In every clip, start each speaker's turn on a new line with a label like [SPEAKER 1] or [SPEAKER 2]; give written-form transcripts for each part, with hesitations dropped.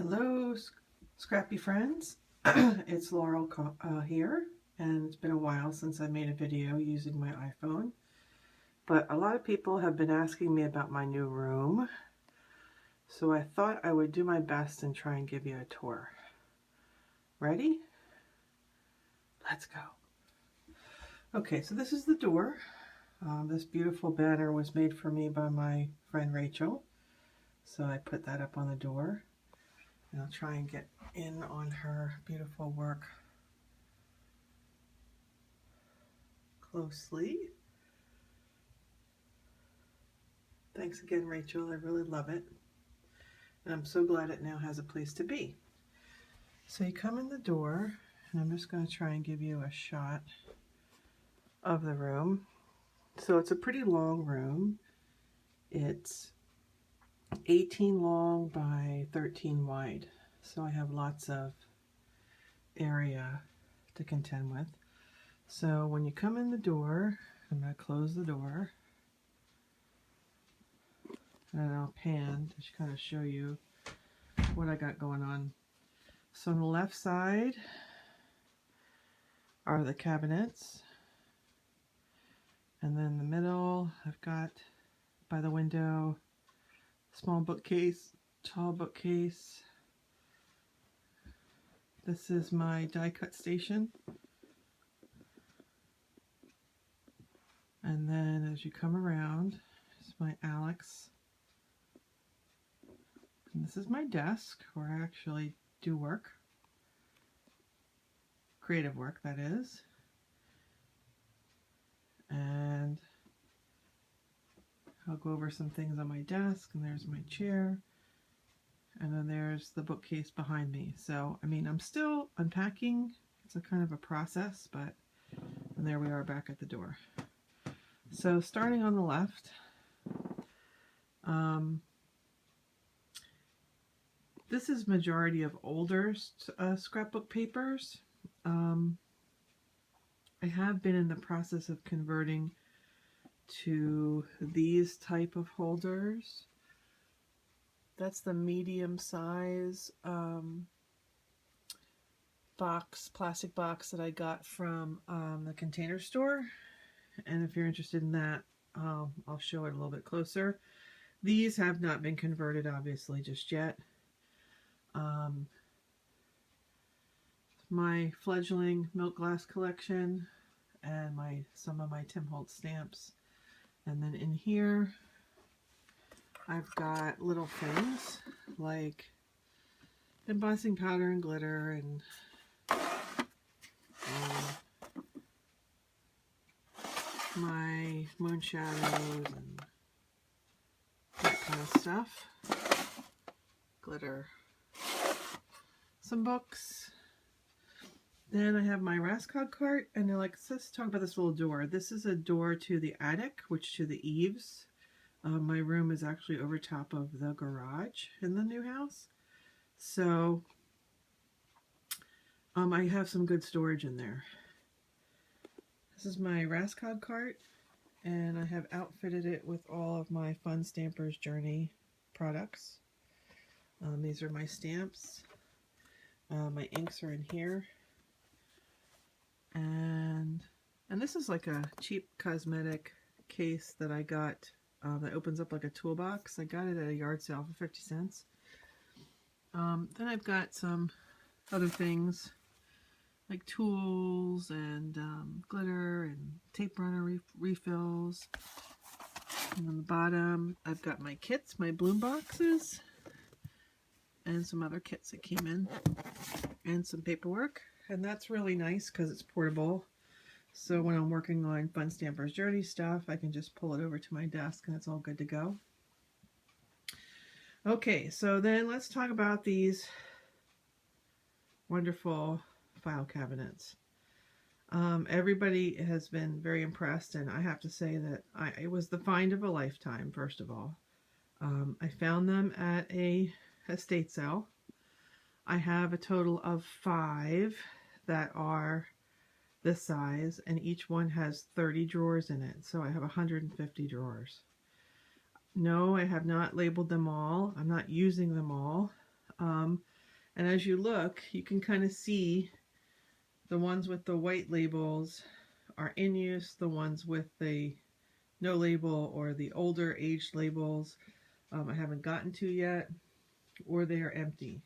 [SPEAKER 1] Hello, scrappy friends. It's Laurel here, and it's been a while since I made a video using my iPhone. But a lot of people have been asking me about my new room, so I thought I would do my best and try and give you a tour. Ready? Let's go. Okay, so this is the door. This beautiful banner was made for me by my friend Rachel, so I put that up on the door. And I'll try and get in on her beautiful work closely. Thanks again, Rachel. I really love it. And I'm so glad it now has a place to be. So you come in the door, and I'm just going to try and give you a shot of the room. So it's a pretty long room. It's 18 long by 13 wide. So I have lots of area to contend with. So when you come in the door, I'm going to close the door. And I'll pan to kind of show you what I got going on. So on the left side are the cabinets. And then in the middle, I've got by the window, small bookcase, tall bookcase. This is my die cut station. And then as you come around, it's my Alex. And this is my desk where I actually do work. Creative work, that is. And I'll go over some things on my desk, and there's my chair. And then there's the bookcase behind me. So, I mean, I'm still unpacking. It's a kind of a process, but and there we are back at the door. So starting on the left, this is majority of older scrapbook papers. I have been in the process of converting to these type of holders. That's the medium size plastic box that I got from the Container Store. And if you're interested in that, I'll show it a little bit closer. These have not been converted, obviously, just yet. My fledgling milk glass collection and some of my Tim Holtz stamps. And then in here, I've got little things like embossing powder and glitter and my moon shadows and that kind of stuff. Glitter. Some books. Then I have my Rascod cart, and let's talk about this little door. This is a door to the attic, which to the eaves. My room is actually over top of the garage in the new house. So I have some good storage in there. This is my Rascod cart, and I have outfitted it with all of my Fun Stampers Journey products. These are my stamps. My inks are in here. And this is like a cheap cosmetic case that I got that opens up like a toolbox. I got it at a yard sale for 50 cents. Then I've got some other things like tools and glitter and tape runner refills. And on the bottom, I've got my kits, my bloom boxes, and some other kits that came in, and some paperwork. And that's really nice because it's portable. So when I'm working on Fun Stampers Journey stuff, I can just pull it over to my desk and it's all good to go. Okay, so then let's talk about these wonderful file cabinets. Everybody has been very impressed, and I have to say that it was the find of a lifetime, first of all. I found them at a estate sale. I have a total of 5 that are this size, and each one has 30 drawers in it, so I have 150 drawers. No, I have not labeled them all. I'm not using them all. And as you look, you can kind of see the ones with the white labels are in use, the ones with the no label or the older aged labels I haven't gotten to yet, or they are empty.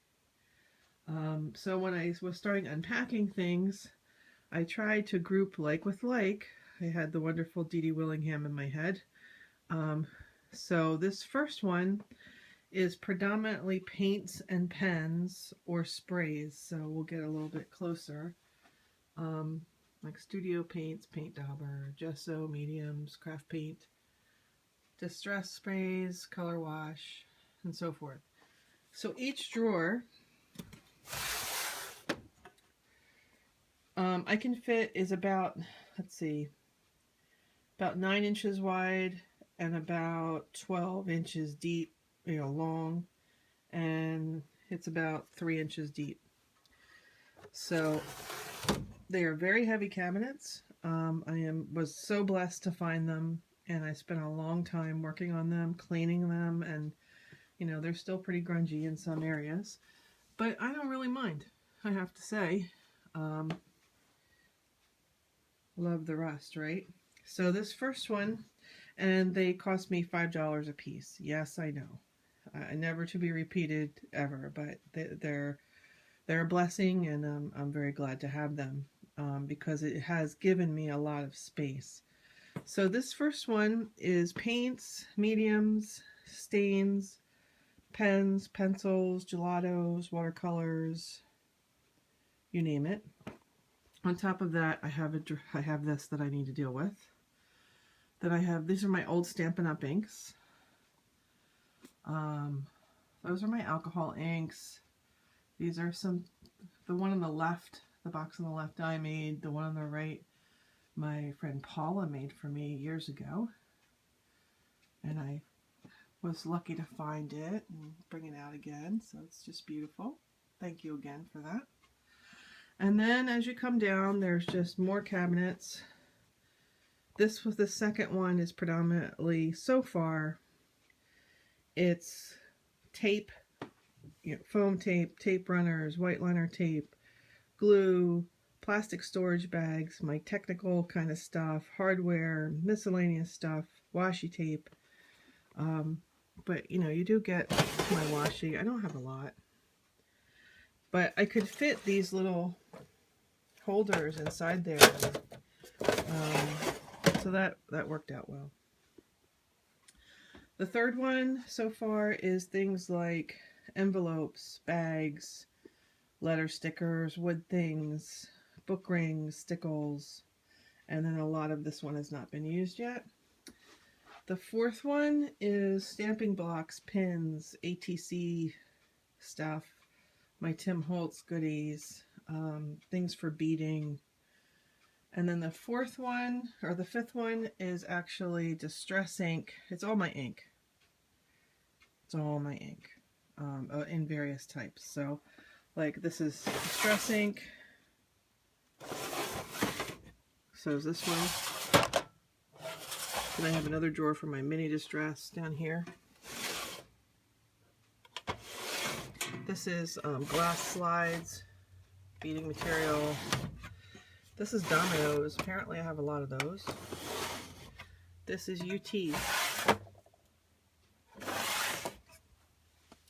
[SPEAKER 1] So when I was starting unpacking things, I tried to group like with like. I had the wonderful Dee Dee Willingham in my head. So this first one is predominantly paints and pens or sprays. So we'll get a little bit closer. Like studio paints, paint dauber, gesso, mediums, craft paint, distress sprays, color wash, and so forth. So each drawer I can fit is about, let's see, about 9 inches wide and about 12 inches deep, long, and it's about 3 inches deep. So they are very heavy cabinets. I was so blessed to find them, and I spent a long time working on them, cleaning them, and they're still pretty grungy in some areas, but I don't really mind, I have to say. Love the rust, right? So this first one, and they cost me $5 a piece. Yes, I know. Never to be repeated ever, but they're a blessing, and I'm very glad to have them because it has given me a lot of space. So this first one is paints, mediums, stains, pens, pencils, gelatos, watercolors, you name it. On top of that, I have this that I need to deal with. These are my old Stampin' Up! Inks. Those are my alcohol inks. These are the one on the left, the box on the left I made. The one on the right, my friend Paula made for me years ago. And I was lucky to find it and bring it out again. So it's just beautiful. Thank you again for that. And then as you come down, there's just more cabinets. This was the second one is predominantly, so far, it's tape, foam tape, tape runners, white liner tape, glue, plastic storage bags, my technical kind of stuff, hardware, miscellaneous stuff, washi tape. But you do get my washi. I don't have a lot. But I could fit these little holders inside there. So that worked out well. The third one so far is things like envelopes, bags, letter stickers, wood things, book rings, stickles, and then a lot of this one has not been used yet. The fourth one is stamping blocks, pins, ATC stuff, my Tim Holtz goodies, things for beading. And then the fifth one is actually distress ink. It's all my ink. It's all my ink in various types. So like this is distress ink. So is this one. Then I have another drawer for my mini distress down here. This is glass slides, beading material. This is dominoes. Apparently I have a lot of those. This is UT.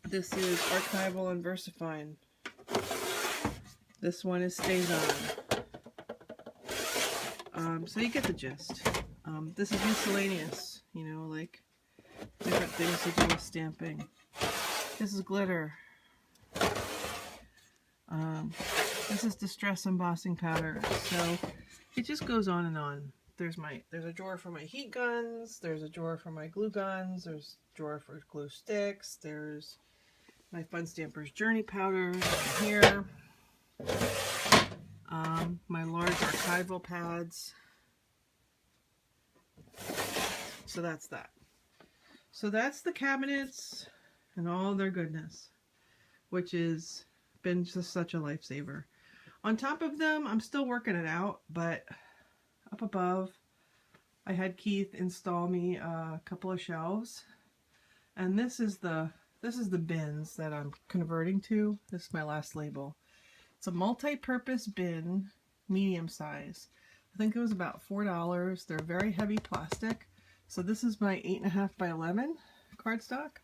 [SPEAKER 1] This is archival and VersaFine. This one is StazOn. So you get the gist. This is miscellaneous, like different things to do with stamping. This is glitter. This is distress embossing powder. So it just goes on and on. There's a drawer for my heat guns. There's a drawer for my glue guns. There's a drawer for glue sticks. There's my Fun Stampers Journey powders here. My large archival pads. So that's that. So that's the cabinets and all their goodness, which has been just such a lifesaver. On top of them, I'm still working it out, but up above, I had Keith install me a couple of shelves, and this is the this is the bins that I'm converting to. This is my last label. It's a multi-purpose bin, medium size. I think it was about $4. They're very heavy plastic. So this is my 8.5 by 11 cardstock.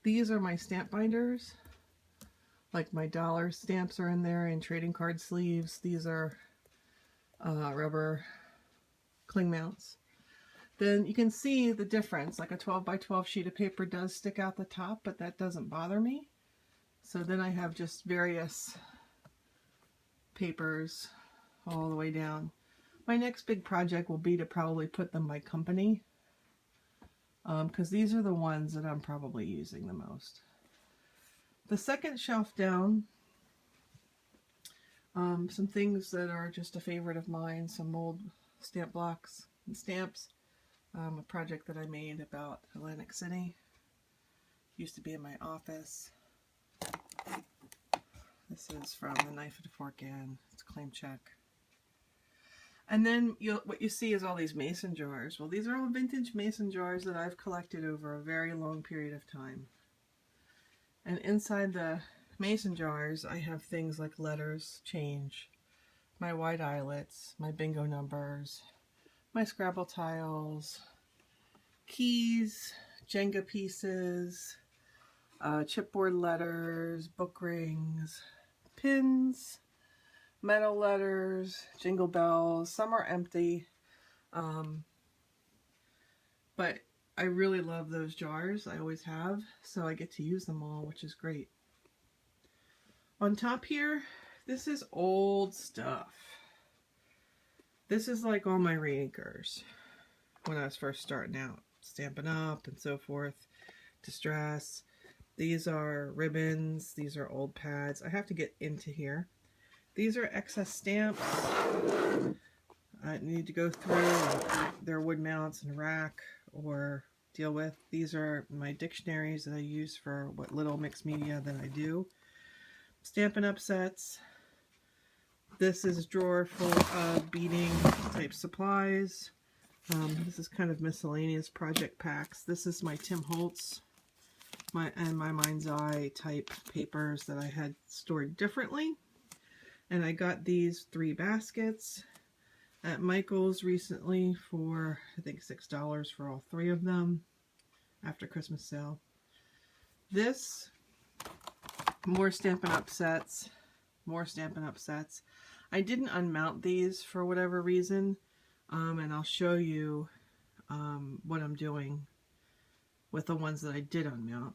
[SPEAKER 1] These are my stamp binders. Like my dollar stamps are in there and trading card sleeves. These are rubber cling mounts. Then you can see the difference. Like a 12 by 12 sheet of paper does stick out the top, but that doesn't bother me. So then I have just various papers all the way down. My next big project will be to probably put them by company, because these are the ones that I'm probably using the most. The second shelf down, some things that are just a favorite of mine, some old stamp blocks and stamps. A project that I made about Atlantic City. Used to be in my office. This is from The Knife and Fork Inn. It's claim check. And then what you see is all these mason jars. Well, these are all vintage mason jars that I've collected over a very long period of time. And inside the mason jars, I have things like letters, change, my white eyelets, my bingo numbers, my Scrabble tiles, keys, Jenga pieces, chipboard letters, book rings, pins, metal letters, jingle bells. Some are empty, but I really love those jars. I always have, so I get to use them all, which is great. On top here, this is old stuff. This is like all my reinkers when I was first starting out, Stampin' Up! And so forth, Distress. These are ribbons, these are old pads. I have to get into here. These are excess stamps I need to go through. They're wood mounts and rack or deal with. These are my dictionaries that I use for what little mixed media that I do. Stampin' Up! Sets. This is a drawer full of beading type supplies. This is kind of miscellaneous project packs. This is my Tim Holtz and my Mind's Eye type papers that I had stored differently. And I got these 3 baskets at Michael's recently for, I think, $6 for all 3 of them after Christmas sale. This, more Stampin' Up! Sets. More Stampin' Up! Sets. I didn't unmount these for whatever reason, and I'll show you what I'm doing with the ones that I did unmount.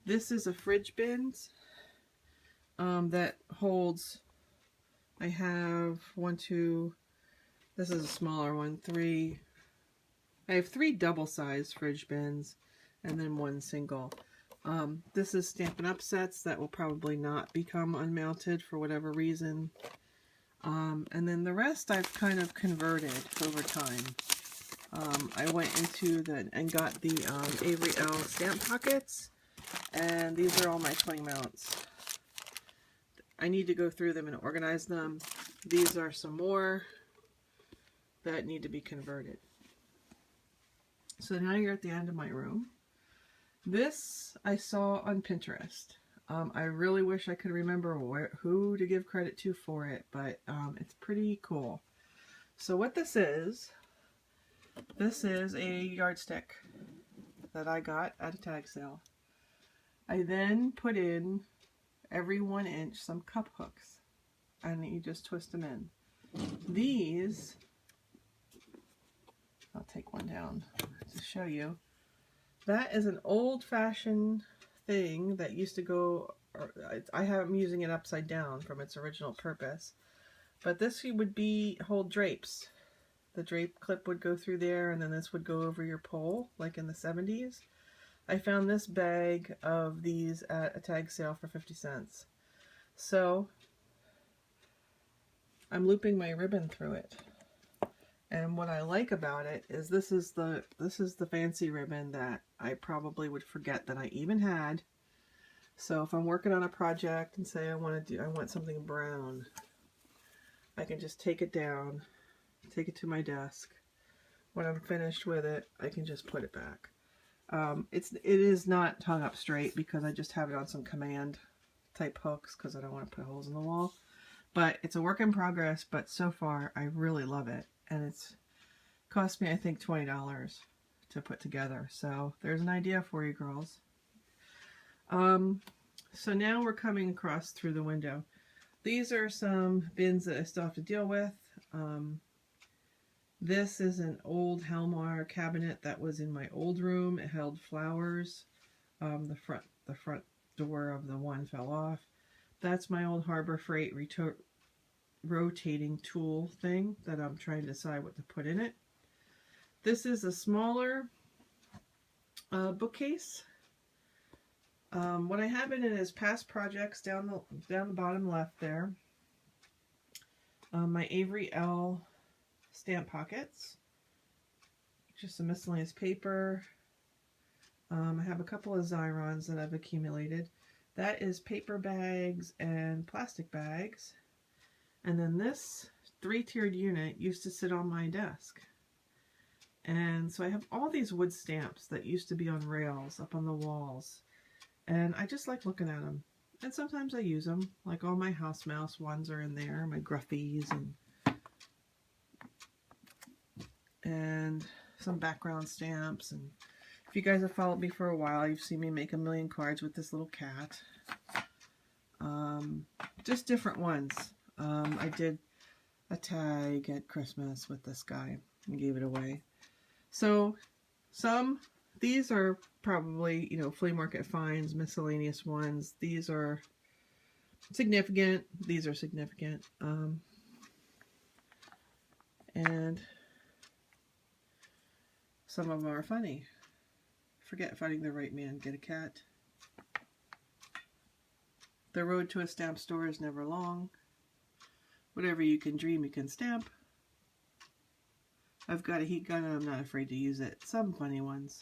[SPEAKER 1] This is a fridge bins that holds, I have 1, 2, this is a smaller one, 3, I have 3 double-sized fridge bins and then 1 single. This is Stampin' Up! Sets that will probably not become unmounted for whatever reason. And then the rest I've kind of converted over time. I went into and got the Avery Elle stamp pockets, and these are all my cling mounts. I need to go through them and organize them. These are some more that need to be converted. So now you're at the end of my room. This I saw on Pinterest. I really wish I could remember who to give credit to for it, but it's pretty cool. So what this is a yardstick that I got at a tag sale. I then put in every 1 inch some cup hooks, and you just twist them in. These, I'll take one down to show you. That is an old-fashioned thing that used to go, I'm using it upside down from its original purpose, but this would hold drapes. The drape clip would go through there, and then this would go over your pole, like in the 70s. I found this bag of these at a tag sale for 50 cents. So I'm looping my ribbon through it. And what I like about it is this is the fancy ribbon that I probably would forget that I even had. So if I'm working on a project and say I want something brown, I can just take it down, take it to my desk. When I'm finished with it, I can just put it back. It is not hung up straight because I just have it on some command type hooks because I don't want to put holes in the wall. But it's a work in progress, but so far I really love it. And it's cost me, I think, $20 to put together. So there's an idea for you girls. So now we're coming across through the window. These are some bins that I still have to deal with. This is an old Helmar cabinet that was in my old room. It held flowers. The front door of the one fell off. That's my old Harbor Freight rotating tool thing that I'm trying to decide what to put in it. This is a smaller bookcase. What I have in it is past projects down the bottom left there. My Avery Elle stamp pockets. Just some miscellaneous paper. I have a couple of Xyrons that I've accumulated. That is paper bags and plastic bags. And then this 3-tiered unit used to sit on my desk. And so I have all these wood stamps that used to be on rails up on the walls. And I just like looking at them. And sometimes I use them. Like all my House Mouse ones are in there. My Gruffies and some background stamps. And if you guys have followed me for a while, you've seen me make a million cards with this little cat. Just different ones. I did a tag at Christmas with this guy and gave it away. So these are probably, you know, flea market finds, miscellaneous ones. These are significant. These are significant. And some of them are funny. Forget finding the right man, get a cat. The road to a stamp store is never long. Whatever you can dream, you can stamp. I've got a heat gun and I'm not afraid to use it. Some funny ones.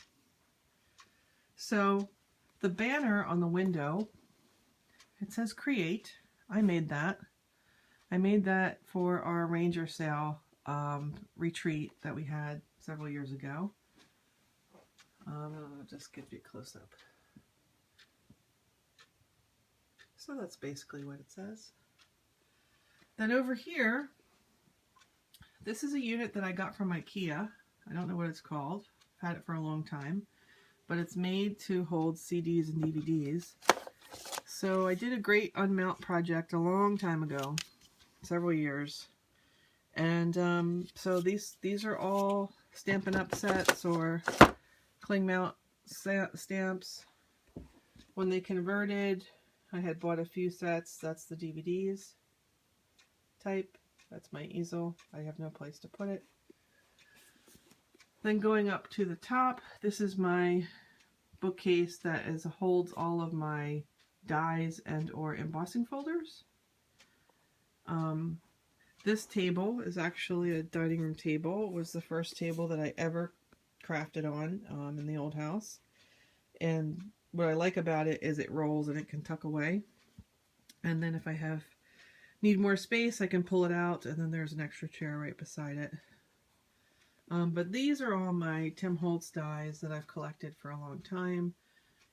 [SPEAKER 1] So the banner on the window, it says create. I made that. I made that for our Ranger sale retreat that we had several years ago. I'll just give you a close-up. So that's basically what it says. Then over here, this is a unit that I got from IKEA. I don't know what it's called. I've had it for a long time. But it's made to hold CDs and DVDs. So I did a great unmount project a long time ago. Several years. And so these are all Stampin' Up! Sets or cling mount stamps. When they converted, I had bought a few sets. That's the DVDs type. That's my easel. I have no place to put it. Then going up to the top, this is my bookcase that holds all of my dies and or embossing folders. This table is actually a dining room table. It was the first table that I ever crafted on in the old house. And what I like about it is it rolls and it can tuck away. And then if I need more space, I can pull it out, and then there's an extra chair right beside it. But these are all my Tim Holtz dies that I've collected for a long time.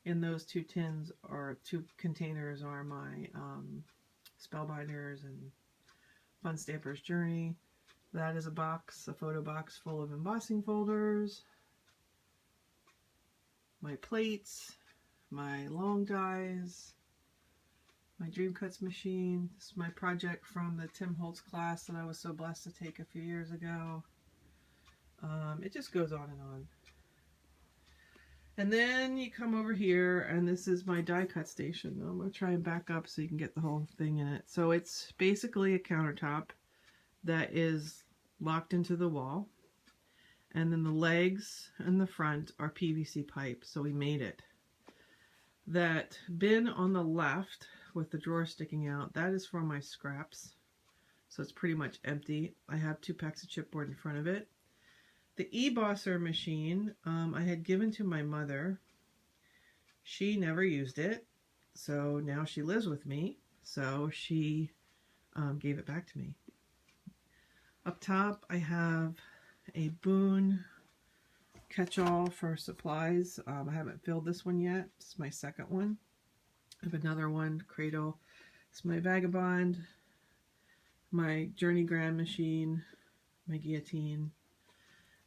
[SPEAKER 1] In those two tins or two containers are my Spellbinders and Fun Stamper's Journey. That is a box, a photo box full of embossing folders. My plates, my long dies, my Dream Cuts machine. This is my project from the Tim Holtz class that I was so blessed to take a few years ago. It just goes on and on. And then you come over here, and this is my die cut station. I'm going to try and back up so you can get the whole thing in it. So it's basically a countertop that is locked into the wall. And then the legs and the front are PVC pipe, so we made it. That bin on the left with the drawer sticking out, that is for my scraps. So it's pretty much empty. I have 2 packs of chipboard in front of it. The eBosser machine I had given to my mother. She never used it, so now she lives with me, so she gave it back to me. Up top I have a Boone catch-all for supplies. I haven't filled this one yet. This is my second one. I have another one, Cradle. It's my Vagabond, my Journey Grand Machine, my Guillotine.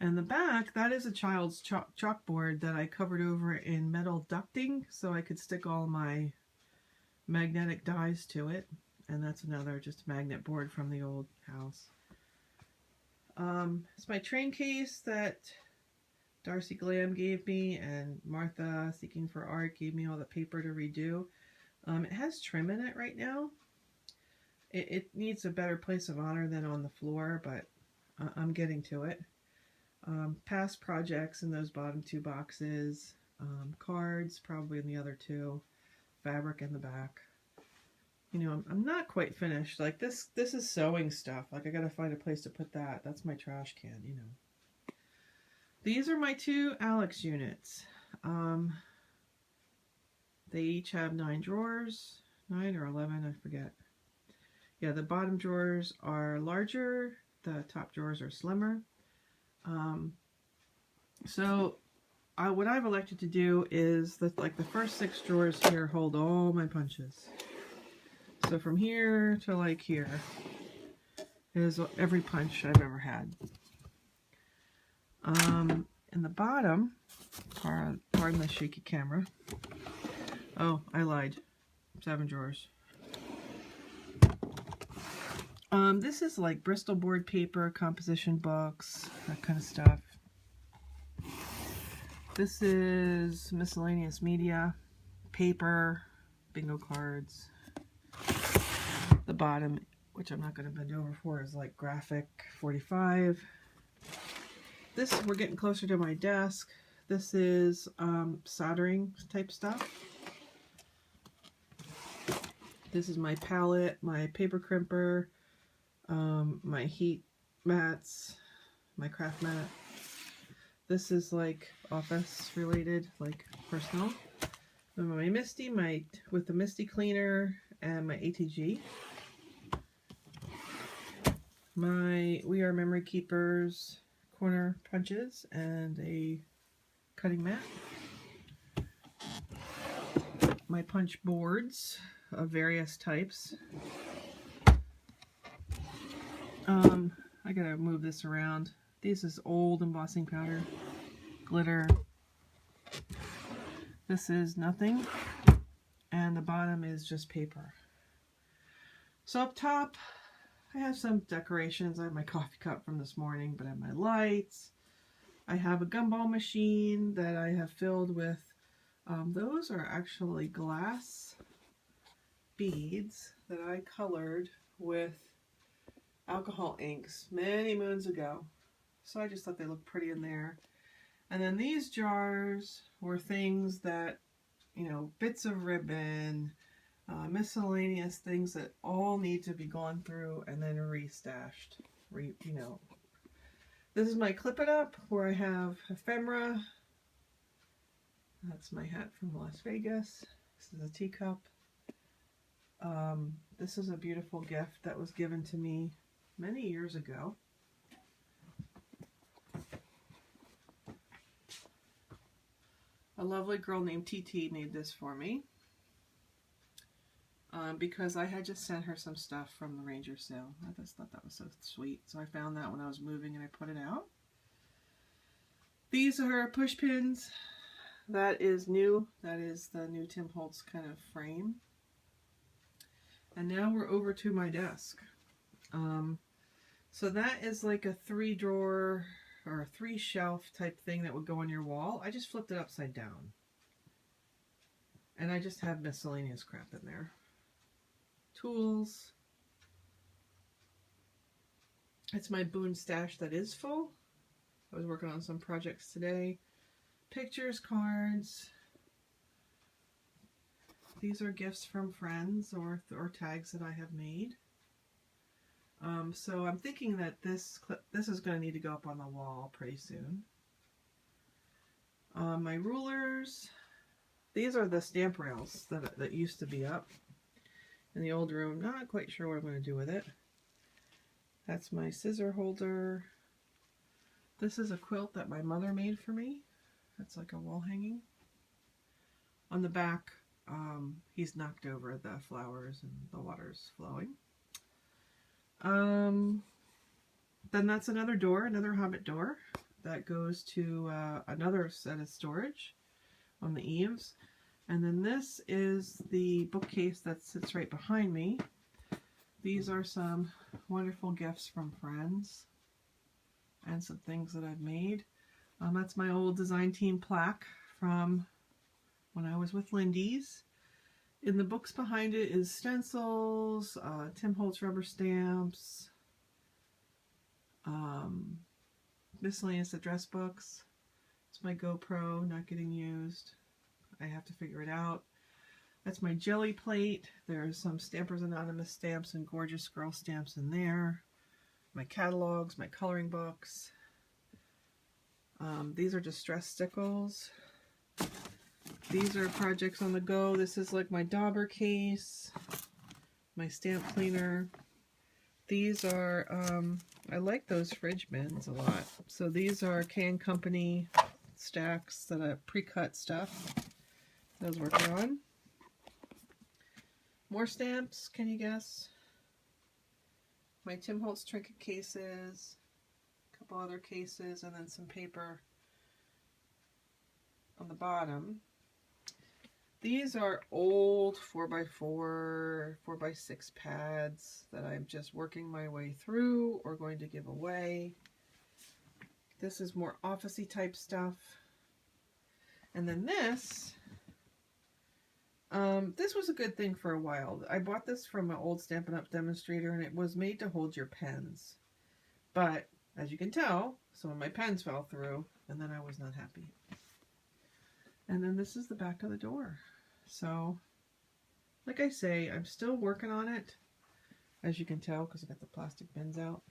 [SPEAKER 1] And the back, that is a child's chalkboard that I covered over in metal ducting so I could stick all my magnetic dies to it. And that's another just magnet board from the old house. It's my train case that Darcy Glam gave me, and Martha Seeking for Art gave me all the paper to redo. It has trim in it right now. It needs a better place of honor than on the floor, but I'm getting to it. Past projects in those bottom two boxes. Cards probably in the other two. Fabric in the back. You know, I'm not quite finished. Like this is sewing stuff. Like I gotta find a place to put that. That's my trash can, you know. These are my two Alex units. They each have 9 drawers. 9 or 11, I forget. Yeah, the bottom drawers are larger. The top drawers are slimmer. What I've elected to do is that like the first 6 drawers here hold all my punches. So from here to like here is every punch I've ever had. In the bottom, pardon the shaky camera. Oh, I lied. 7 drawers. This is like Bristol board paper, composition books, that kind of stuff. This is miscellaneous media, paper, bingo cards. The bottom, which I'm not going to bend over for, is like graphic 45. This, we're getting closer to my desk. This is soldering type stuff. This is my palette, my paper crimper, my heat mats, my craft mat. This is like office related, like personal. And my Misty, with the Misty cleaner and my ATG. My We Are Memory Keepers corner punches and a cutting mat. My punch boards of various types. I gotta move this around. This is old embossing powder, glitter. This is nothing, and the bottom is just paper. So up top, I have some decorations. I have my coffee cup from this morning, but I have my lights. I have a gumball machine that I have filled with, those are actually glass beads that I colored with alcohol inks many moons ago. So I just thought they looked pretty in there. And then these jars were things that, you know, bits of ribbon, miscellaneous things that all need to be gone through and then restashed. You know, this is my Clip It Up where I have ephemera. That's my hat from Las Vegas. This is a teacup. This is a beautiful gift that was given to me many years ago. A lovely girl named TT made this for me because I had just sent her some stuff from the Ranger sale. I just thought that was so sweet. So I found that when I was moving and I put it out. These are push pins. That is new. That is the new Tim Holtz kind of frame. And now we're over to my desk. So that is like a 3-drawer or a 3-shelf type thing that would go on your wall. I just flipped it upside down. And I just have miscellaneous crap in there. Tools. It's my Boone stash that is full. I was working on some projects today. Pictures, cards. These are gifts from friends or tags that I have made. So I'm thinking that this is going to need to go up on the wall pretty soon. My rulers. These are the stamp rails that used to be up in the old room. Not quite sure what I'm going to do with it. That's my scissor holder. This is a quilt that my mother made for me. It's like a wall hanging. On the back, he's knocked over the flowers and the water's flowing. Then that's another door, another Hobbit door that goes to another set of storage on the eaves. And then this is the bookcase that sits right behind me. These are some wonderful gifts from friends and some things that I've made. That's my old design team plaque from when I was with Lindy's. In the books behind it is stencils, Tim Holtz rubber stamps, miscellaneous address books. It's my GoPro, not getting used. I have to figure it out. That's my jelly plate. There's some Stampers Anonymous stamps and Gorgeous Girl stamps in there. My catalogs, my coloring books. These are distress stickles. These are projects on the go. This is like my dauber case, my stamp cleaner. These are, I like those fridge bins a lot. So these are K & Company stacks that I pre-cut stuff that I was working on. More stamps, can you guess? My Tim Holtz trinket cases, a couple other cases, and then some paper on the bottom. These are old 4x4, 4x6 pads that I'm just working my way through or going to give away. This is more office-y type stuff. And then this was a good thing for a while. I bought this from an old Stampin' Up! Demonstrator, and it was made to hold your pens. But, as you can tell, some of my pens fell through, and then I was not happy. And then this is the back of the door. So, like I say, I'm still working on it, as you can tell, because I got the plastic bins out.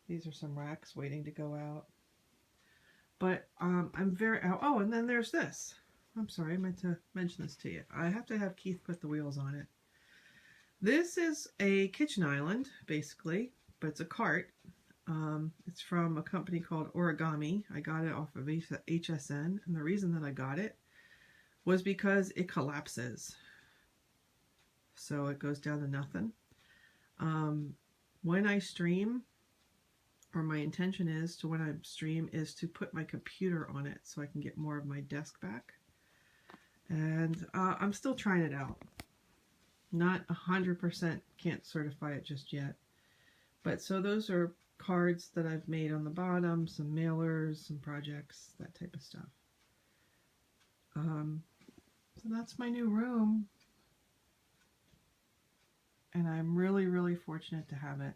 [SPEAKER 1] These are some racks waiting to go out. But I'm very... Oh, and then there's this. I'm sorry, I meant to mention this to you. I have to have Keith put the wheels on it. This is a kitchen island, basically, but it's a cart. It's from a company called Origami. I got it off of HSN, and the reason that I got it was because it collapses. So it goes down to nothing. When I stream, or my intention is to, when I stream, is to put my computer on it so I can get more of my desk back. And I'm still trying it out. Not 100%, can't certify it just yet. But so those are cards that I've made on the bottom, some mailers, some projects, that type of stuff. So that's my new room. And I'm really, really fortunate to have it.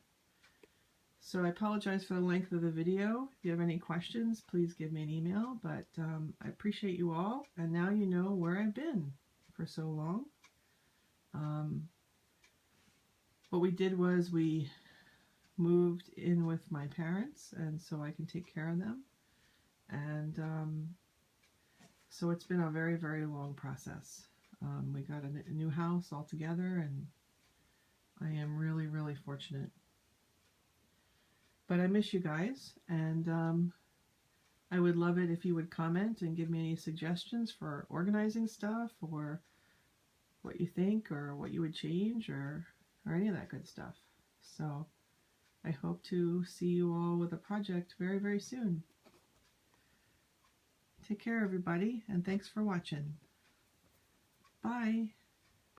[SPEAKER 1] So I apologize for the length of the video. If you have any questions, please give me an email. But I appreciate you all. And now you know where I've been for so long. What we did was we moved in with my parents, and so I can take care of them. And so it's been a very, very long process. We got a new house all together, and I am really, really fortunate. But I miss you guys, and I would love it if you would comment and give me any suggestions for organizing stuff, or what you think, or what you would change, or any of that good stuff. So I hope to see you all with a project very, very soon. Take care, everybody, and thanks for watching. Bye.